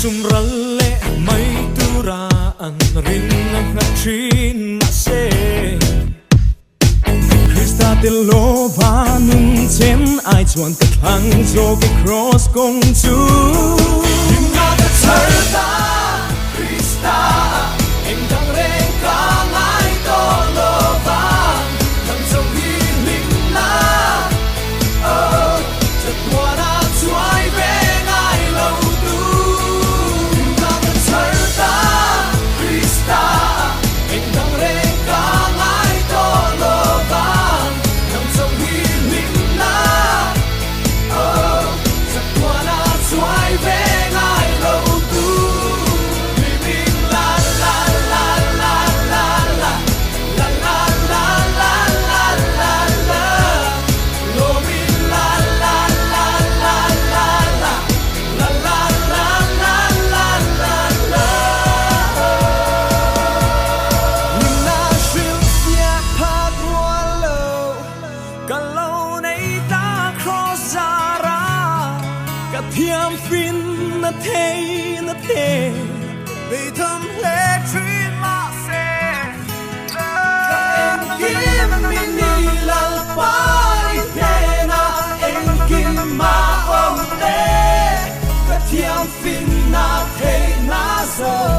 sumralle mai tura an rin na trin na se Krista te lo va nun chen ai chuan ka thlang zo ke cross kong chu na ta char ta Krista em thang re ka ngai to lo va thang song hi ling na oh chật qua na chuai ve ngai lo tu na ta char ta Krista em thang re ka ngai to lo va thang song hi ling na oh chật qua na chuai ve ngai lo tu living la la la la la la la la la la la la la lo mi la la la la la la la la la la la la la nhưng na shil sia phat mua lo cả lâu nay ta cross zara cả thiam fin na thế vì thầm lệ truy mà se cả em kia mà mình đi lal pai thế na em kia mà ôm đê cả thiam fin na thế na giờ